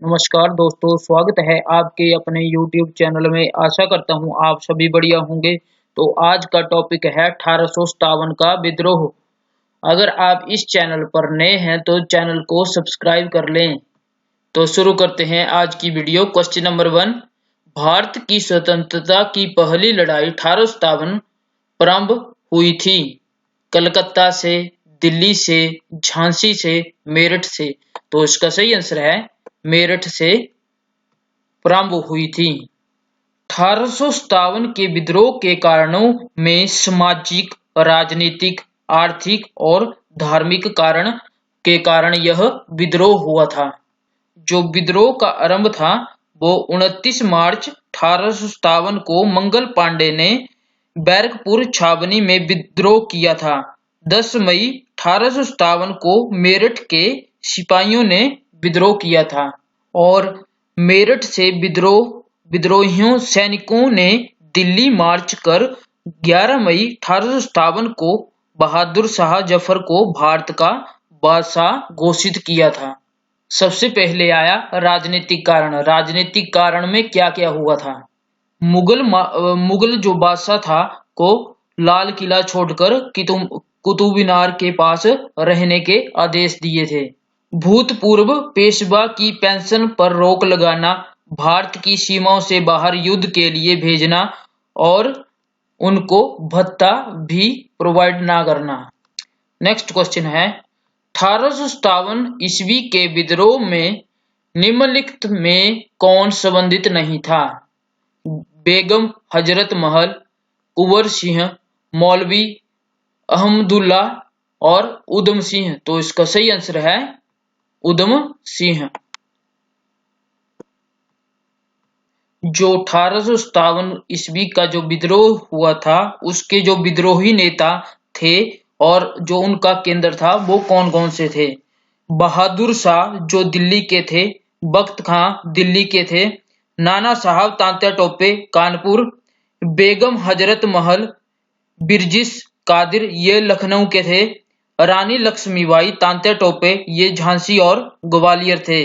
नमस्कार दोस्तों, स्वागत है आपके अपने YouTube चैनल में। आशा करता हूँ आप सभी बढ़िया होंगे। तो आज का टॉपिक है 1857 का विद्रोह। अगर आप इस चैनल पर नए हैं तो चैनल को सब्सक्राइब कर लें। तो शुरू करते हैं आज की वीडियो। क्वेश्चन नंबर 1, भारत की स्वतंत्रता की पहली लड़ाई 1857 प्रारंभ हुई थी। कलकत्ता से, दिल्ली से, झांसी से, मेरठ से। तो इसका सही आंसर है मेरठ से प्रारंभ हुई थी। 1857 के विद्रोह के कारणों में सामाजिक, राजनीतिक, आर्थिक और धार्मिक कारण के कारण यह विद्रोह हुआ था। जो विद्रोह का आरंभ था वो 29 मार्च 1857 को मंगल पांडे ने बैरकपुर छावनी में विद्रोह किया था। 10 मई 1857 को मेरठ के सिपाहियों ने विद्रोह किया था और मेरठ से विद्रोहियों सैनिकों ने दिल्ली मार्च कर 11 मई 1857 को बहादुर शाह जफर को भारत का बादशाह घोषित किया था। सबसे पहले आया राजनीतिक कारण। राजनीतिक कारण में क्या क्या हुआ था? मुगल जो बादशाह था को लाल किला छोड़कर कुतुब मीनार के पास रहने के आदेश दिए थे। भूतपूर्व पेशवा की पेंशन पर रोक लगाना, भारत की सीमाओं से बाहर युद्ध के लिए भेजना और उनको भत्ता भी प्रोवाइड ना करना। नेक्स्ट क्वेश्चन है 1857 ईस्वी के विद्रोह में निम्नलिखित में कौन संबंधित नहीं था? बेगम हजरत महल, कुंवर सिंह, मौलवी अहमदुल्ला और उधम सिंह। तो इसका सही आंसर है उधम सिंह। जो 1857 ईस्वी का जो विद्रोह हुआ था उसके जो विद्रोही नेता थे और जो उनका केंद्र था वो कौन कौन से थे? बहादुर शाह जो दिल्ली के थे, बख्त खां दिल्ली के थे, नाना साहब तात्या टोपे कानपुर, बेगम हजरत महल, बिरजिस कादिर ये लखनऊ के थे, रानी लक्ष्मीबाई तात्या टोपे ये झांसी और ग्वालियर थे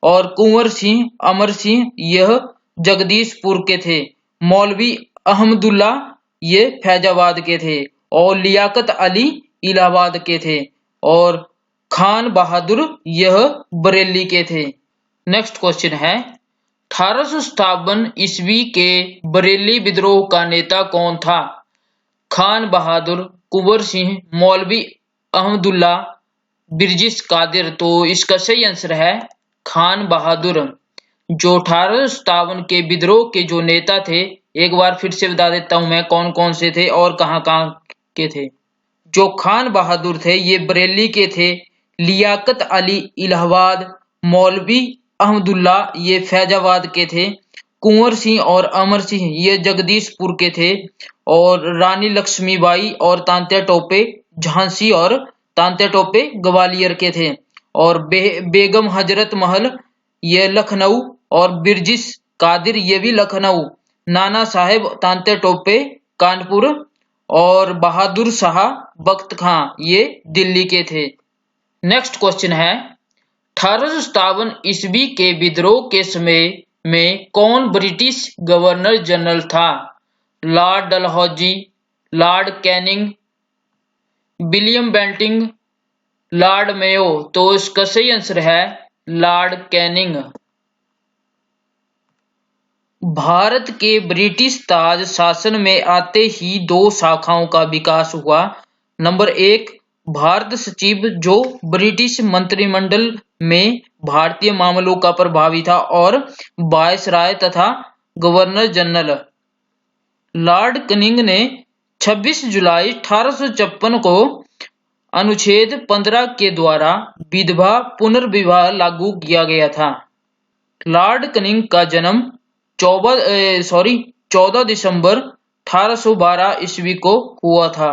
और कुंवर सिंह अमर सिंह यह जगदीशपुर के थे। मौलवी अहमदुल्ला ये फैजाबाद के थे और लियाकत अली इलाहाबाद के थे और खान बहादुर यह बरेली के थे। नेक्स्ट क्वेश्चन है 1857 ईस्वी के बरेली विद्रोह का नेता कौन था? खान बहादुर, कुंवर सिंह, मौलवी अहमदुल्ला, बिरजिस कादिर। तो इसका सही आंसर है खान बहादुर। जो 1857 के विद्रोह के जो नेता थे, एक बार फिर से बता देता हूं मैं कौन कौन से थे और कहां कहां के थे। जो खान बहादुर थे ये बरेली के थे, लियाकत अली इलाहाबाद, मौलवी अहमदुल्ला ये फैजाबाद के थे, कुंवर सिंह और अमर सिंह ये जगदीशपुर के थे और रानी लक्ष्मीबाई और तात्या टोपे झांसी और तात्या टोपे ग्वालियर के थे और बेगम हजरत महल ये लखनऊ और बिरजिस कादिर ये भी लखनऊ, नाना साहेब तात्या टोपे कानपुर और बहादुर शाह बख्त खां ये दिल्ली के थे। नेक्स्ट क्वेश्चन है 1857 ईस्वी के विद्रोह के समय में कौन ब्रिटिश गवर्नर जनरल था? Lord Dalhousie, Lord Canning, William Bentinck, Lord Mayo. तो इसका सही आंसर है लॉर्ड कैनिंग। भारत के ब्रिटिश ताज शासन में आते ही दो शाखाओं का विकास हुआ। नंबर 1 भारत सचिव जो ब्रिटिश मंत्रिमंडल में भारतीय मामलों का प्रभावी था और वायसराय तथा गवर्नर जनरल। लॉर्ड कैनिंग ने 26 जुलाई 1856 को अनुच्छेद 15 के द्वारा विधवा पुनर्विवाह लागू किया गया था। लॉर्ड कैनिंग का जन्म 14 दिसंबर 1812 ईस्वी को हुआ था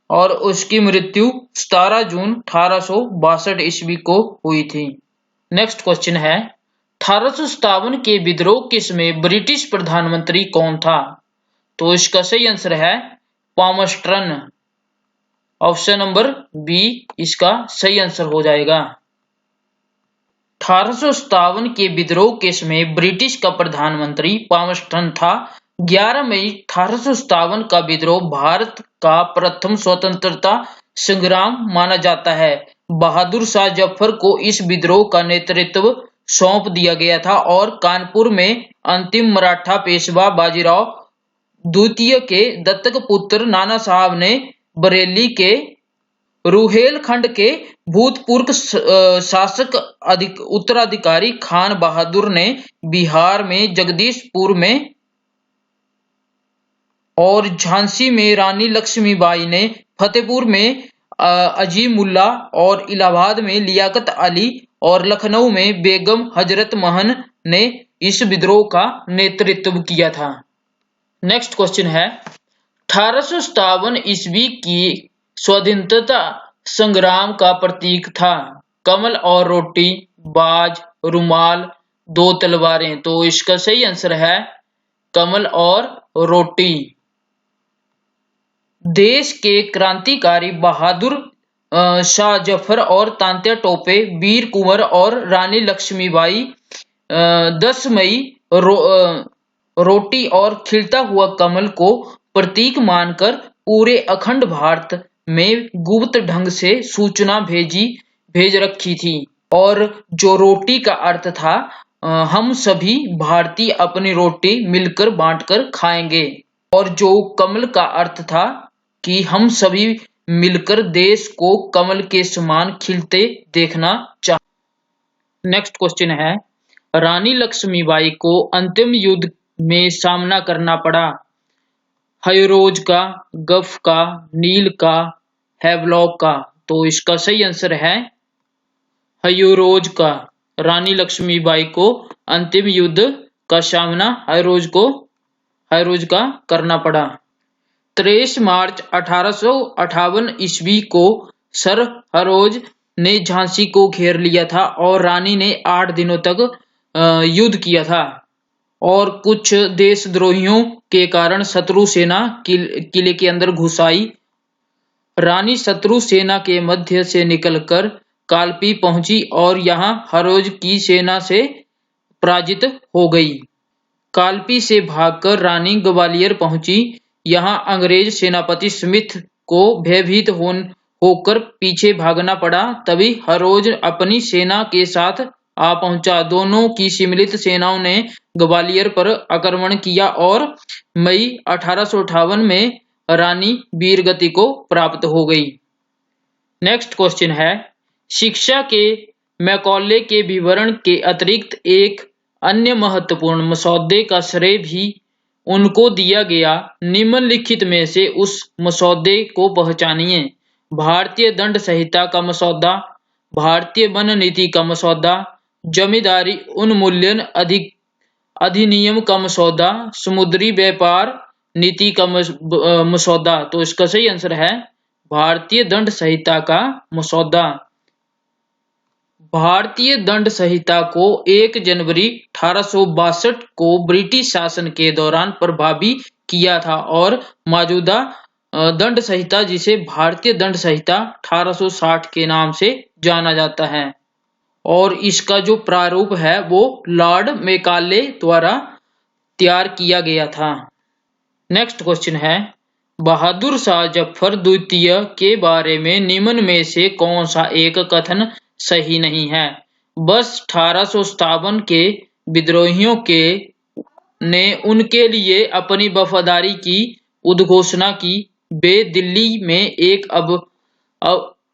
और उसकी मृत्यु 17 जून 1862 ईस्वी को हुई थी। नेक्स्ट क्वेश्चन है 1857 के विद्रोह के समय ब्रिटिश प्रधानमंत्री कौन था? तो इसका सही आंसर है पामस्टर्न। ऑप्शन नंबर बी इसका सही आंसर हो जाएगा। 1857 के विद्रोह के समय ब्रिटिश का प्रधानमंत्री पामस्टन था। 11 मई 1857 का विद्रोह भारत का प्रथम स्वतंत्रता संग्राम माना जाता है। बहादुर शाह जफर को इस विद्रोह का नेतृत्व सौंप दिया गया था और कानपुर में अंतिम मराठा पेशवा बाजीराव द्वितीय के दत्तक पुत्र नाना साहब ने बरेली के रुहेलखंड के भूतपूर्व शासक उत्तराधिकारी खान बहादुर ने बिहार में जगदीशपुर में और झांसी में रानी लक्ष्मीबाई ने फतेहपुर में अजीमुल्ला और इलाहाबाद में लियाकत अली और लखनऊ में बेगम हजरत महल ने इस विद्रोह का नेतृत्व किया था। नेक्स्ट क्वेश्चन है 1857 ईस्वी की स्वाधीनता संग्राम का प्रतीक था कमल और रोटी, बाज, रुमाल, दो तलवारें। तो इसका सही आंसर है कमल और रोटी। देश के क्रांतिकारी बहादुर शाह जफर और तांत्या टोपे, वीर कुंवर और रानी लक्ष्मीबाई 10 मई रोटी और खिलता हुआ कमल को प्रतीक मानकर पूरे अखंड भारत में गुप्त ढंग से सूचना भेज रखी थी। और जो रोटी का अर्थ था हम सभी भारतीय अपनी रोटी मिलकर बांटकर खाएंगे, और जो कमल का अर्थ था कि हम सभी मिलकर देश को कमल के समान खिलते देखना चाहते। नेक्स्ट क्वेश्चन है रानी लक्ष्मीबाई को अंतिम युद्ध में सामना करना पड़ा हयरोज का, गफ का, नील का, हैवलॉक का। तो इसका सही आंसर है हयरोज का। रानी लक्ष्मीबाई को अंतिम युद्ध का सामना हयरोज का करना पड़ा। 23 मार्च 1858 ईस्वी को सर हयरोज ने झांसी को घेर लिया था और रानी ने 8 दिनों तक युद्ध किया था और कुछ देशद्रोहियों के कारण शत्रु सेना किले के अंदर घुस आई। रानी शत्रु सेना के मध्य से निकलकर कालपी पहुंची और यहां हयरोज की सेना से पराजित हो गई। कालपी से भागकर रानी ग्वालियर पहुंची। यहां अंग्रेज सेनापति स्मिथ को भयभीत होकर पीछे भागना पड़ा। तभी हयरोज अपनी सेना के साथ आ पहुंचा। दोनों की सम्मिलित सेनाओं ने ग्वालियर पर आक्रमण किया और मई 1858 में रानी वीरगति को प्राप्त हो गई। नेक्स्ट क्वेश्चन है शिक्षा के मैकॉले के विवरण के अतिरिक्त एक अन्य महत्वपूर्ण मसौदे का श्रेय भी उनको दिया गया। निम्नलिखित में से उस मसौदे को पहचानिए। भारतीय दंड संहिता का मसौदा, भारतीय वन नीति का मसौदा, जमींदारी उन्मूलन अधिनियम का मसौदा, समुद्री व्यापार नीति का मसौदा। तो इसका सही आंसर है भारतीय दंड संहिता का मसौदा। भारतीय दंड संहिता को 1 जनवरी 1862 को ब्रिटिश शासन के दौरान प्रभावी किया था और मौजूदा दंड संहिता जिसे भारतीय दंड संहिता 1860 के नाम से जाना जाता है और इसका जो प्रारूप है वो लॉर्ड मैकाले द्वारा तैयार किया गया था। नेक्स्ट क्वेश्चन है बहादुर शाह जफर द्वितीय के बारे में निम्न में से कौन सा एक कथन सही नहीं है। बस 1857 के विद्रोहियों ने उनके लिए अपनी वफादारी की उद्घोषणा की। वे दिल्ली में एक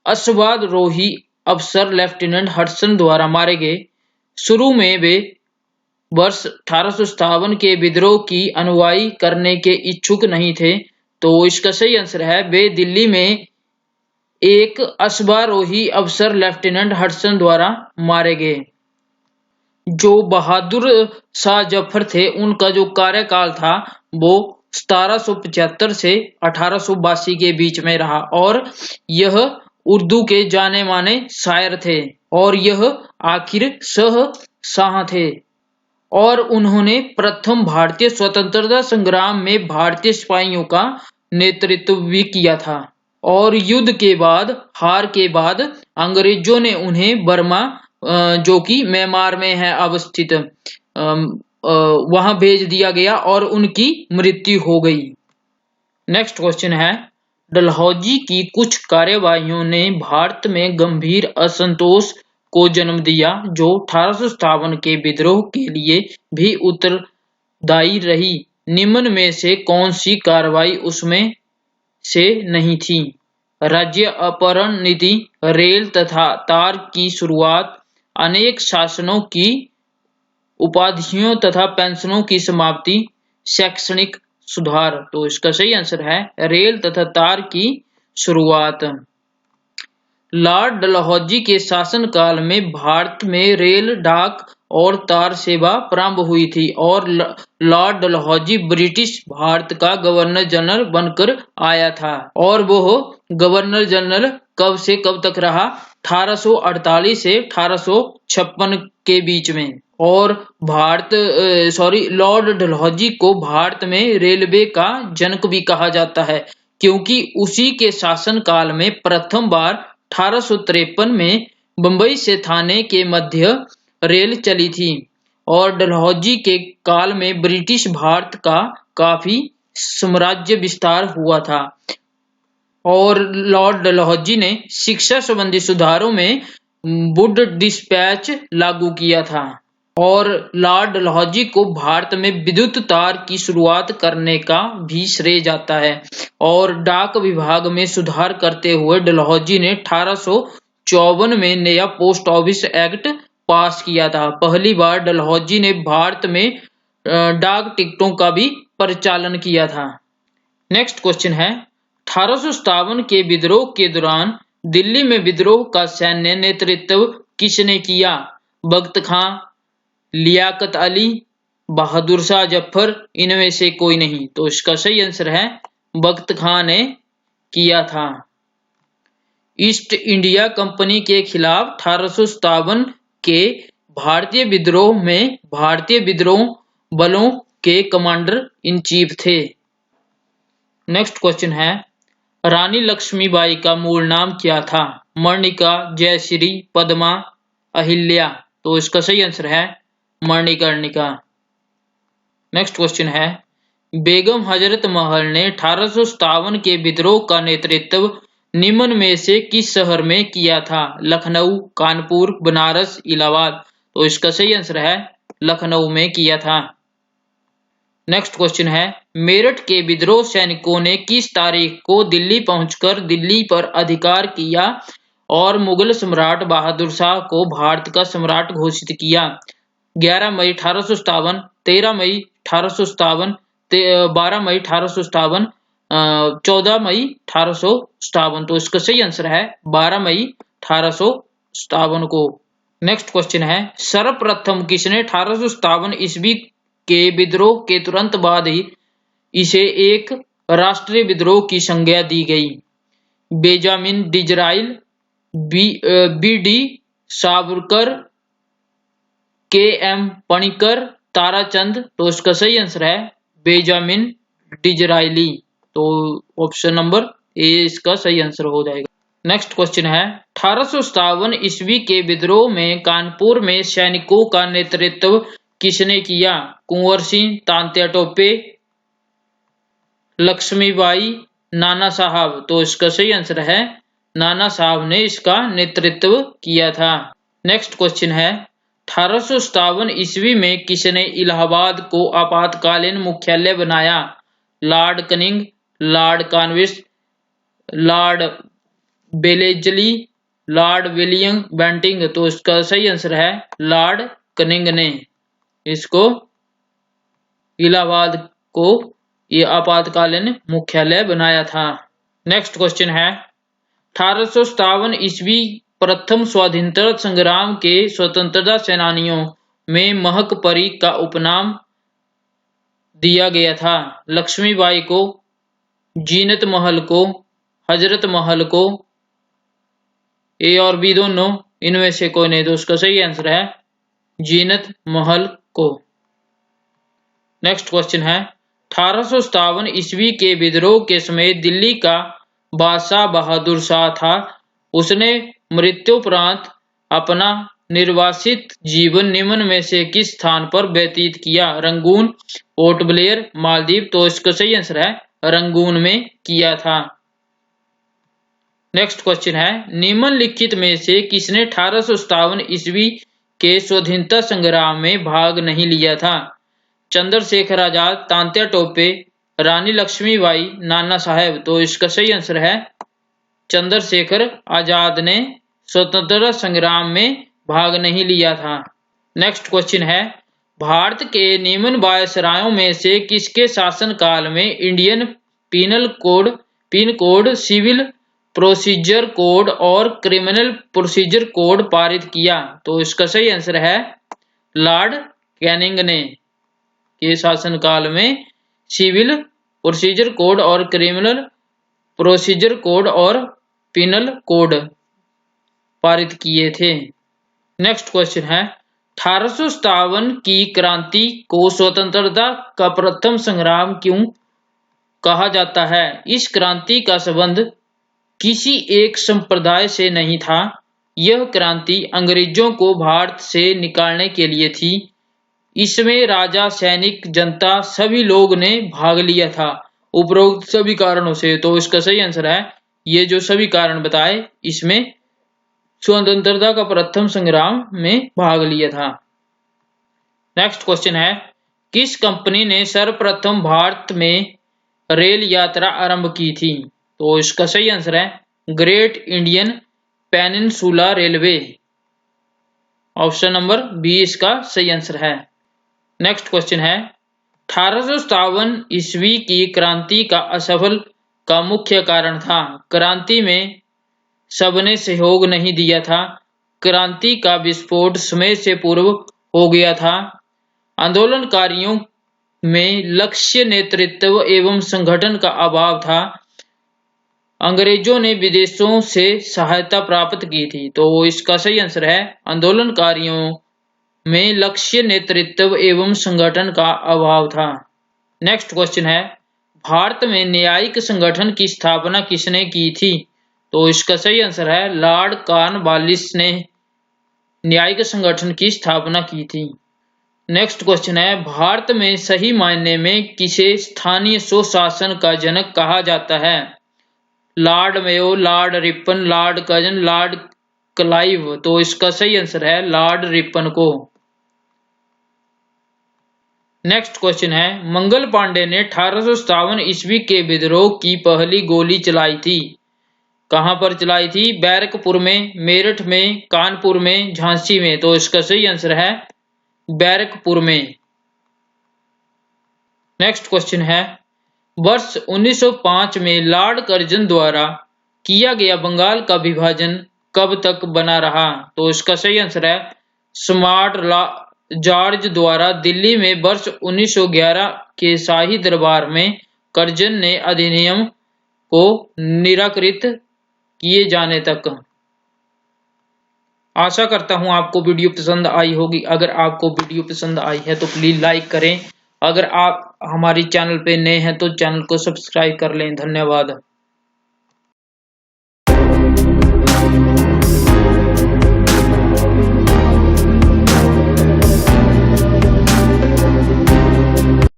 अश्वारोही अफसर लेफ्टिनेंट हडसन द्वारा मारे गए। शुरू में वे वर्ष 1857 के विद्रोह की अनुयायी करने के इच्छुक नहीं थे। तो इसका सही आंसर है वे दिल्ली में एक अश्वारोही अफसर लेफ्टिनेंट हडसन द्वारा मारे गए। जो बहादुर शाह जफर थे उनका जो कार्यकाल था वो 1775 से 1882 के बीच में रहा और यह उर्दू के जाने माने शायर थे और यह आखिर शाह थे और उन्होंने प्रथम भारतीय स्वतंत्रता संग्राम में भारतीय सिपाहियों का नेतृत्व भी किया था और युद्ध के बाद हार के बाद अंग्रेजों ने उन्हें बर्मा जो कि म्यांमार में है अवस्थित, वहां भेज दिया गया और उनकी मृत्यु हो गई। नेक्स्ट क्वेश्चन है, डलहौजी की कुछ कार्यवाहियों ने भारत में गंभीर असंतोष को जन्म दिया, जो 1857 के विद्रोह के लिए भी उत्तरदायी रही। निम्न में से कौन सी कार्रवाई उसमें से नहीं थी? राज्य अपहरण नीति, रेल तथा तार की शुरुआत, अनेक शासनों की उपाधियों तथा पेंशनों की समाप्ति, शैक्षणिक सुधार। तो इसका सही आंसर है रेल तथा तार की शुरुआत। लॉर्ड डलहौजी के शासनकाल में भारत में रेल, डाक और तार सेवा प्रारंभ हुई थी और लॉर्ड डलहौजी ब्रिटिश भारत का गवर्नर जनरल बनकर आया था। और वो गवर्नर जनरल कब से कब तक रहा? 1848 से 1856 के बीच में। और लॉर्ड डलहौजी को भारत में रेलवे का जनक भी कहा जाता है, क्योंकि उसी के शासनकाल में प्रथम बार 1853 में बंबई से थाने के मध्य रेल चली थी। और डलहौजी के काल में ब्रिटिश भारत का काफी साम्राज्य विस्तार हुआ था। और लॉर्ड डलहौजी ने शिक्षा संबंधी सुधारों में वुड डिस्पैच लागू किया था। और लॉर्ड डलहौजी को भारत में विद्युत तार की शुरुआत करने का भी श्रेय जाता है। और डाक विभाग में सुधार करते हुए डलहौजी ने 1854 में नया पोस्ट ऑफिस एक्ट पास किया था। पहली बार डलहौजी ने भारत में डाक टिकटों का भी परिचालन किया था। नेक्स्ट क्वेश्चन है, 1857 के विद्रोह के दौरान दिल्ली में विद्रोह का सैन्य नेतृत्व किसने किया? बख्त खां, लियाकत अली, बहादुर शाह जफर, इनमें से कोई नहीं। तो इसका सही आंसर है बख्त खां ने किया था। ईस्ट इंडिया कंपनी के खिलाफ 1857 के भारतीय विद्रोह में भारतीय विद्रोह बलों के कमांडर इन चीफ थे। नेक्स्ट क्वेश्चन है, रानी लक्ष्मीबाई का मूल नाम क्या था? मणिका, जयश्री, पद्मा, अहिल्या। तो इसका सही आंसर है मणिकर्णिका। नेक्स्ट क्वेश्चन है, बेगम हजरत महल ने 1857 के विद्रोह का नेतृत्व निम्न में से किस शहर में किया था? लखनऊ, कानपुर, बनारस, इलाहाबाद। तो इसका सही आंसर है लखनऊ में किया था। नेक्स्ट क्वेश्चन है, मेरठ के विद्रोह सैनिकों ने किस तारीख को दिल्ली पहुंचकर दिल्ली पर अधिकार किया और मुगल सम्राट बहादुर शाह को भारत का सम्राट घोषित किया? 11 मई 1857, 13 मई 1857, 12 मई 1857, 14 मई 1857। तो इसका सही आंसर है 12 मई 1857 को। नेक्स्ट क्वेश्चन है, सर्वप्रथम किसने 1857 ईस्वी के विद्रोह के तुरंत बाद ही इसे एक राष्ट्रीय विद्रोह की संज्ञा दी गई? Benjamin Disraeli, B D. Savarkar, K M. Panikkar, Tarachand. तो इसका सही आंसर है बेंजामिन डिज़राइली। तो ऑप्शन नंबर ए इसका सही आंसर हो जाएगा। नेक्स्ट क्वेश्चन है, 1857 ईस्वी के विद्रोह में कानपुर में सैनिकों का नेतृत्व किसने किया? कुंवर सिंह, तांत्या टोपे, लक्ष्मीबाई, नाना साहब। तो इसका सही आंसर है नाना साहब ने इसका नेतृत्व किया था। नेक्स्ट क्वेश्चन है, 1857 ईस्वी में किसने इलाहाबाद को आपातकालीन मुख्यालय बनाया? Lord Canning, Lord Cornwallis, Lord Wellesley, Lord William Bentinck. तो इसका सही आंसर है लॉर्ड कनिंग ने इसको इलाहाबाद को ये आपातकालीन मुख्यालय बनाया था। नेक्स्ट क्वेश्चन है, 1857 ईस्वी प्रथम स्वाधीनता संग्राम के स्वतंत्रता सेनानियों में महक परी का उपनाम दिया गया था? लक्ष्मीबाई को, जीनत महल को, हजरत महल को, ए और बी दोनों, इनमें से कोई नहीं। तो उसका सही आंसर है जीनत महल को। नेक्स्ट क्वेश्चन है, 1857 ईस्वी के विद्रोह के समय दिल्ली का बादशाह बहादुर शाह था। उसने मृत्युपरांत अपना निर्वासित जीवन निम्न में से किस स्थान पर व्यतीत किया? Rangoon, port Blair, Maldives. तो इसका सही आंसर है रंगून में किया था। नेक्स्ट क्वेश्चन है, निम्नलिखित में से किसने 1857 ईस्वी के स्वाधीनता संग्राम में भाग नहीं लिया था? चंद्रशेखर आजाद, तात्या टोपे, रानी लक्ष्मीबाई, नाना साहेब। तो इसका सही आंसर है चंद्रशेखर आजाद ने स्वतंत्रता संग्राम में भाग नहीं लिया था। नेक्स्ट क्वेश्चन है, भारत के निम्न वायसरायों में से किसके शासनकाल में Indian penal code, civil procedure code और क्रिमिनल प्रोसीजर कोड पारित किया? तो इसका सही आंसर है लॉर्ड कैनिंग ने के शासनकाल में सिविल प्रोसीजर कोड और क्रिमिनल प्रोसीजर कोड और पीनल कोड पारित किए थे। नेक्स्ट क्वेश्चन है, 1857 की क्रांति को स्वतंत्रता का प्रथम संग्राम क्यों कहा जाता है? इस क्रांति का संबंध किसी एक संप्रदाय से नहीं था। यह क्रांति अंग्रेजों को भारत से निकालने के लिए थी। इसमें राजा, सैनिक, जनता सभी लोग ने भाग लिया था उपरोक्त सभी कारणों से। तो इसका सही आंसर है ये जो सभी कारण बताए, इसमें स्वतंत्रता का प्रथम संग्राम में भाग लिया था। नेक्स्ट क्वेश्चन है, किस कंपनी ने सर्वप्रथम भारत में रेल यात्रा आरंभ की थी? तो इसका सही आंसर है Great Indian Peninsula Railway. Option number B इसका सही आंसर है। नेक्स्ट क्वेश्चन है, 1857 ईस्वी की क्रांति का असफल का मुख्य कारण था? क्रांति में सबने सहयोग नहीं दिया था। क्रांति का विस्फोट समय से पूर्व हो गया था। आंदोलनकारियों में लक्ष्य, नेतृत्व एवं संगठन का अभाव था। अंग्रेजों ने विदेशों से सहायता प्राप्त की थी। तो इसका सही आंसर है आंदोलनकारियों में लक्ष्य, नेतृत्व एवं संगठन का अभाव था। नेक्स्ट क्वेश्चन है, भारत में न्यायिक संगठन की स्थापना किसने की थी? तो इसका सही आंसर है लॉर्ड कॉर्नवालिस ने न्यायिक संगठन की स्थापना की थी। नेक्स्ट क्वेश्चन है, भारत में सही मायने में किसे स्थानीय स्वशासन का जनक कहा जाता है? Lord Mayo, Lord Ripon, Lord Curzon, Lord Clive. तो इसका सही आंसर है लॉर्ड रिपन को। नेक्स्ट क्वेश्चन है, मंगल पांडे ने 1857 ईस्वी के विद्रोह की पहली गोली चलाई थी? कहां पर चलाई थी? बैरकपुर में, मेरठ में, कानपुर में, झांसी में। तो इसका सही आंसर है बैरकपुर में। नेक्स्ट क्वेश्चन है, वर्ष 1905 में लॉर्ड कर्जन द्वारा किया गया बंगाल का विभाजन कब तक बना रहा? तो इसका सही आंसर है स्मार्ट जॉर्ज द्वारा दिल्ली में वर्ष 1911 के शाही दरबार में कर्जन ने अधिनियम को निराकृत किए जाने तक। आशा करता हूं आपको वीडियो पसंद आई होगी। अगर आपको वीडियो पसंद आई है तो प्लीज लाइक करें। अगर आप हमारी चैनल पे नए हैं तो चैनल को सब्सक्राइब कर लें। धन्यवाद।